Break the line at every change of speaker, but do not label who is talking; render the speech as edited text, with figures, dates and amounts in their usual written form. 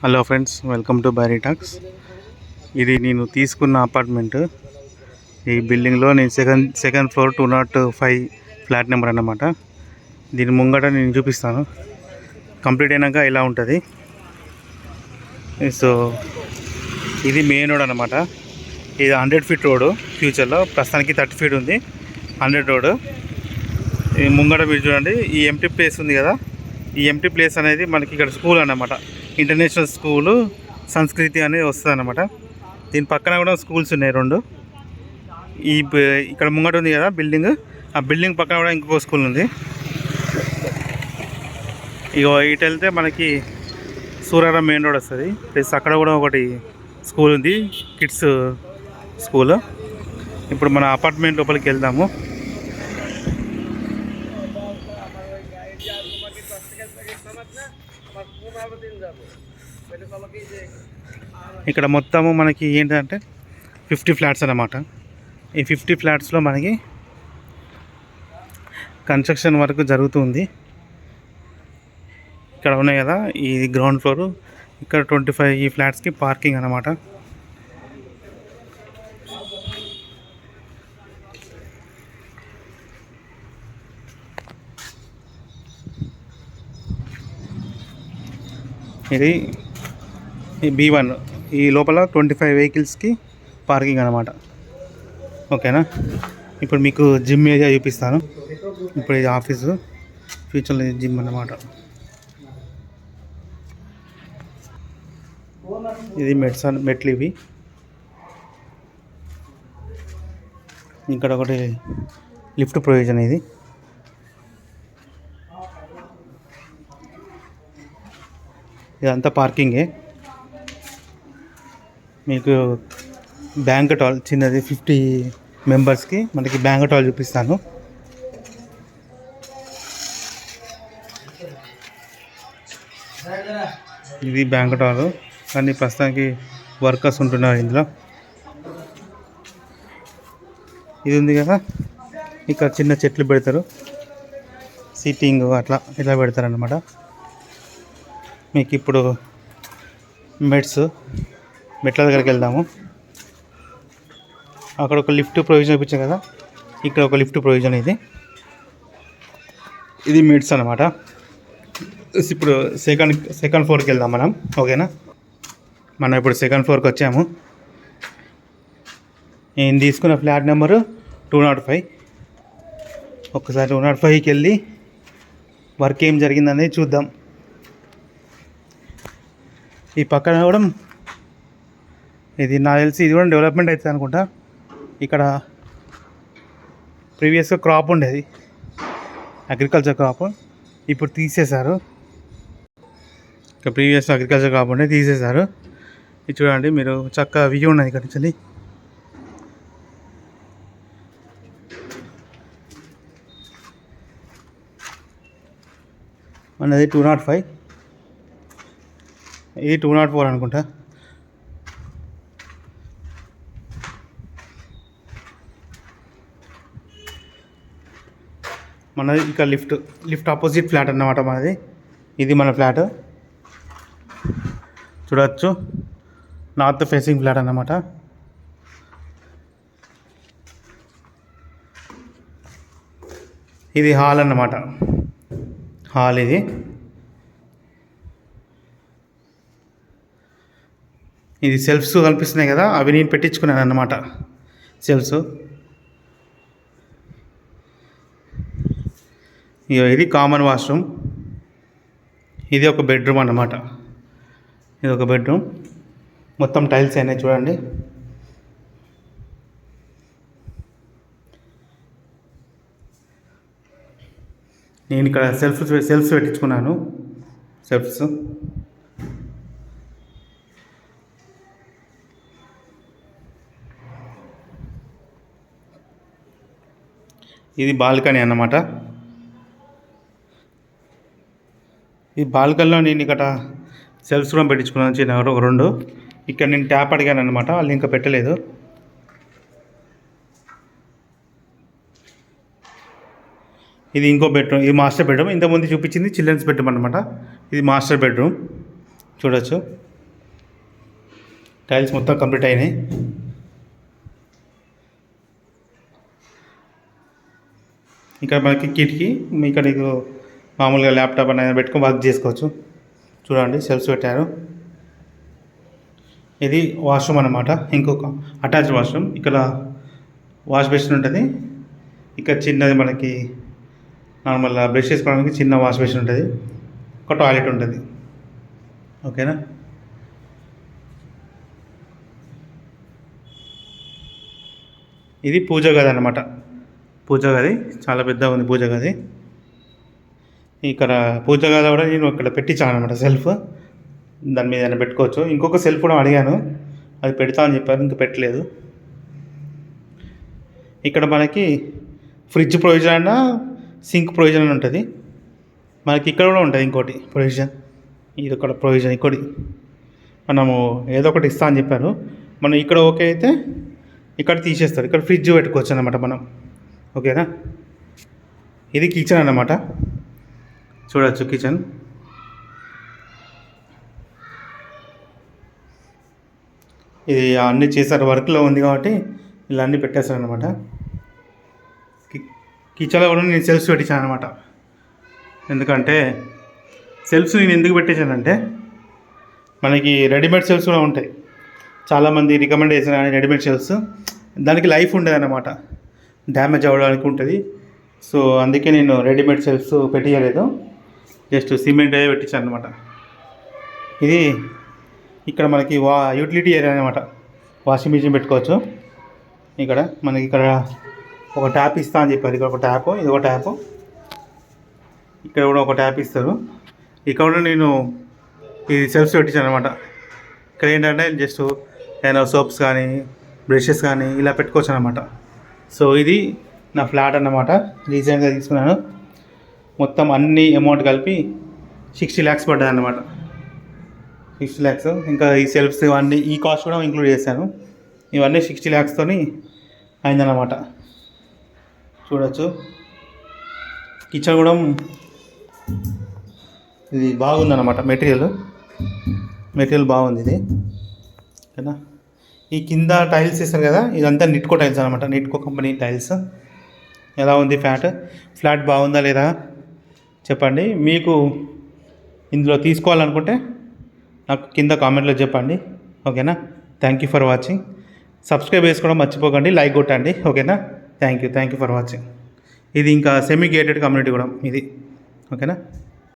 Hello friends, welcome to Barry talks. ఇది నేను తీసుకున్న అపార్ట్మెంట్. ఈ బిల్డింగ్లో నేను సెకండ్ ఫ్లోర్ 205 ఫ్లాట్ నెంబర్ అన్నమాట. దీని ముంగట నేను చూపిస్తాను. కంప్లీట్ అయినాక ఇలా ఉంటుంది. సో ఇది మెయిన్ రోడ్ అన్నమాట. ఇది 100 ఫీట్ రోడ్. ఫ్యూచర్లో ప్రస్తుతానికి 30 ఫీట్ ఉంది. 100 రోడ్. ఈ ముంగట మీరు చూడండి, ఈ ఎంటీ ప్లేస్ ఉంది కదా, ఈ ఎంటీ ప్లేస్ అనేది మనకి ఇక్కడ స్కూల్ అన్నమాట. ఇంటర్నేషనల్ స్కూలు సంస్కృతి అనేది వస్తుంది అన్నమాట. దీని పక్కన కూడా స్కూల్స్ ఉన్నాయి 2. ఇక్కడ ముంగట ఉంది కదా బిల్డింగ్, ఆ బిల్డింగ్ పక్కన కూడా ఇంకొక స్కూల్ ఉంది. ఇక ఇటు వెళ్తే మనకి సూరారం మెయిన్ రోడ్ వస్తుంది. ప్లస్ అక్కడ కూడా ఒకటి స్కూల్ ఉంది, కిడ్స్ స్కూల్. ఇప్పుడు మన అపార్ట్మెంట్ లోపలికి వెళ్దాము. ఇక్కడ మొత్తము మనకి ఏంటంటే 50 ఫ్లాట్స్ అన్నమాట. ఈ 50 ఫ్లాట్స్లో మనకి కన్స్ట్రక్షన్ వర్క్ జరుగుతుంది. ఇక్కడ ఉన్నాయి కదా, ఈ గ్రౌండ్ ఫ్లోర్, ఇక్కడ 25 ఈ ఫ్లాట్స్కి పార్కింగ్ అన్నమాట. ఇది B1. ఈ లోపల 25 వెహికల్స్కి పార్కింగ్ అనమాట. ఓకేనా. ఇప్పుడు మీకు జిమ్ ఏరియా చూపిస్తాను. ఇప్పుడు ఇది ఆఫీసు, ఫ్యూచర్లో ఇది జిమ్ అన్నమాట. ఇది మెట్లు ఇవి. ఇక్కడ ఒకటి లిఫ్ట్ ప్రొవిజన్. ఇది ఇదంతా పార్కింగే. మీకు బ్యాంకెట్ హాల్ చిన్నది, 50 మెంబర్స్కి మనకి బ్యాంకెట్ హాల్ చూపిస్తాను. ఇది బ్యాంకెట్ హాల్, కానీ ప్రస్తుతానికి వర్కర్స్ ఉంటున్నారు ఇందులో. ఇది ఉంది కదా, ఇక్కడ చిన్న చెట్లు పెడతారు, సీటింగ్ అట్లా ఇలా పెడతారు అన్నమాట. మీకు ఇప్పుడు మెట్ల దగ్గరికి వెళ్దాము. అక్కడ ఒక లిఫ్ట్ ప్రొవిజన్ చూపించాం కదా, ఇక్కడ ఒక లిఫ్ట్ ప్రొవిజన్. ఇది మెట్స్ అనమాట. ఇప్పుడు సెకండ్ ఫ్లోర్కి వెళ్దాం మనం. ఓకేనా. మనం ఇప్పుడు సెకండ్ ఫ్లోర్కి వచ్చాము. నేను తీసుకున్న ఫ్లాట్ నెంబరు 205. ఒక్కసారి 205కి వెళ్ళి వర్క్ ఏం జరిగిందనేది చూద్దాం. ఈ పక్కన కూడా ఇది నాకు తెలిసి ఇది కూడా డెవలప్మెంట్ అవుతుంది అనుకుంటా. ఇక్కడ ప్రీవియస్గా క్రాప్ ఉండేది, అగ్రికల్చర్ క్రాప్. ఇప్పుడు తీసేశారు. ఇక్కడ ప్రీవియస్ అగ్రికల్చర్ క్రాప్ ఉండేది, తీసేశారు. ఇది చూడండి మీరు, చక్కగా వ్యూ ఉన్నది ఇక్కడ నుంచి. మనది 205, ఇది 204 అనుకుంటా. మనది ఇక్కడ లిఫ్ట్ ఆపోజిట్ ఫ్లాట్ అన్నమాట మనది. ఇది మన ఫ్లాట్ చూడవచ్చు, నార్త్ ఫేసింగ్ ఫ్లాట్ అన్నమాట. ఇది హాల్ అన్నమాట. హాల్ ఇది సెల్ఫ్స్ కనిపిస్తున్నాయి కదా, అవి నేను పెట్టించుకున్నాను అన్నమాట. సెల్ఫ్స్. ఇది కామన్ వాష్రూమ్. ఇది ఒక బెడ్రూమ్ అన్నమాట. ఇది ఒక బెడ్రూమ్, మొత్తం టైల్స్ అయినాయి చూడండి. నేను ఇక్కడ సెల్ఫ్స్ పెట్టించుకున్నాను. సెల్ఫ్స్. ఇది బాల్కనీ అన్నమాట. ఈ బాల్కనీలో నేను ఇక్కడ సెల్ఫ్స్ కూడా పెట్టించుకున్నాను, చిన్న ఒక 2. ఇక్కడ నేను ట్యాప్ అడిగాను అనమాట, వాళ్ళు ఇంకా పెట్టలేదు. ఇది ఇంకో బెడ్రూమ్, ఇది మాస్టర్ బెడ్రూమ్. ఇంతకుముందు చూపించింది చిల్డ్రన్స్ బెడ్రూమ్ అనమాట. ఇది మాస్టర్ బెడ్రూమ్ చూడొచ్చు. టైల్స్ మొత్తం కంప్లీట్ అయినాయి. ఇక్కడ మనకి కిటికీ, ఇక్కడ నీకు మామూలుగా ల్యాప్టాప్ అనేది పెట్టుకొని వర్క్ చేసుకోవచ్చు. చూడండి సెల్ఫ్స్ పెట్టారు. ఇది వాష్రూమ్ అన్నమాట. ఇంకొక అటాచ్డ్ వాష్రూమ్. ఇక్కడ వాష్ బేసిన్ ఉంటుంది. ఇక్కడ చిన్నది మనకి నార్మల్ బ్రష్ చేసుకోవడానికి చిన్న వాష్ బేసిన్ ఉంటుంది. ఒక టాయిలెట్ ఉంటుంది. ఓకేనా. ఇది పూజ గది అన్నమాట. పూజ గది చాలా పెద్దగా ఉంది. పూజ గది ఇక్కడ పూజ గది కూడా నేను ఇక్కడ పెట్టించాను అనమాట. సెల్ఫ్ దాని మీద ఏదైనా పెట్టుకోవచ్చు. ఇంకొక సెల్ఫ్ కూడా అడిగాను, అది పెడతా అని చెప్పారు, ఇంకా పెట్టలేదు. ఇక్కడ మనకి ఫ్రిడ్జ్ ప్రొవిజన్ అన్న సింక్ ప్రొవిజన్ అని ఉంటుంది. మనకి ఇక్కడ కూడా ఉంటుంది ఇంకోటి ప్రొవిజన్. ఇది ఒక ప్రొవిజన్. ఇంకోటి మనము ఏదో ఒకటి ఇస్తా అని చెప్పారు. మనం ఇక్కడ ఓకే అయితే ఇక్కడ తీసేస్తారు. ఇక్కడ ఫ్రిడ్జ్ పెట్టుకోవచ్చు అన్నమాట మనం. ఓకేనా. ఇది కిచెన్ అన్నమాట. చూడవచ్చు కిచెన్. ఇది అన్నీ చేశారు, వర్క్లో ఉంది కాబట్టి ఇలా అన్నీ పెట్టేస్తారు అనమాట. కిచెన్లో కూడా నేను సెల్ఫ్స్ పెట్టించాను అనమాట. ఎందుకంటే సెల్ఫ్స్ నేను ఎందుకు పెట్టేశానంటే మనకి రెడీమేడ్ సెల్ఫ్స్ కూడా ఉంటాయి. చాలామంది రికమెండ్ చేసిన రెడీమేడ్ షెల్ఫ్స్ దానికి లైఫ్ ఉండదు అన్నమాట, డ్యామేజ్ అవ్వడానికి ఉంటుంది. సో అందుకే నేను రెడీమేడ్ షెల్ఫ్స్ పెట్టియలేదు, జస్ట్ సిమెంట్ పెట్టించాను అనమాట. ఇది ఇక్కడ మనకి యూటిలిటీ ఏరియా అనమాట. వాషింగ్ మిషన్ పెట్టుకోవచ్చు. ఇక్కడ మనకి ఇక్కడ ఒక ట్యాప్ ఇస్తా అని చెప్పారు. ఇక్కడ ఒక ట్యాప్, ఇది ఒక ట్యాప్, ఇక్కడ కూడా ఒక ట్యాప్ ఇస్తారు. ఇక్కడ కూడా నేను ఈ సెల్ఫ్స్ పెట్టించాను అనమాట. ఇక్కడ ఏంటంటే జస్ట్ ఏదైనా సోప్స్ కానీ బ్రషెస్ కానీ ఇలా పెట్టుకోవచ్చు అనమాట. సో ఇది నా ఫ్లాట్ అన్నమాట. రీసెంట్గా తీసుకున్నాను. మొత్తం అన్ని అమౌంట్ కలిపి 60 lakhs పడ్డాయి అన్నమాట. 60 lakhs. ఇంకా ఈ సెల్ఫ్స్ ఇవన్నీ ఈ కాస్ట్ కూడా ఇంక్లూడ్ చేశాను. ఇవన్నీ 60 lakhs అయిందన్నమాట. చూడవచ్చు. కిచెన్ కూడా ఇది బాగుందన్నమాట. మెటీరియల్ బాగుంది ఇది. ఓకేనా. ఈ కింద టైల్స్ ఇస్తారు కదా, ఇదంతా నిట్కో టైల్స్ అనమాట. నిట్కో కంపెనీ టైల్స్. ఎలా ఉంది ఫ్లాట్ బాగుందా లేదా చెప్పండి. మీకు ఇందులో తీసుకోవాలనుకుంటే నాకు కింద కామెంట్లో చెప్పండి. ఓకేనా. Thank you for watching. Subscribe చేసుకోవడం మర్చిపోకండి, లైక్ కొట్టండి. ఓకేనా. Thank you for watching. ఇది ఇంకా సెమీ గేటెడ్ కమ్యూనిటీ కూడా ఇది. ఓకేనా.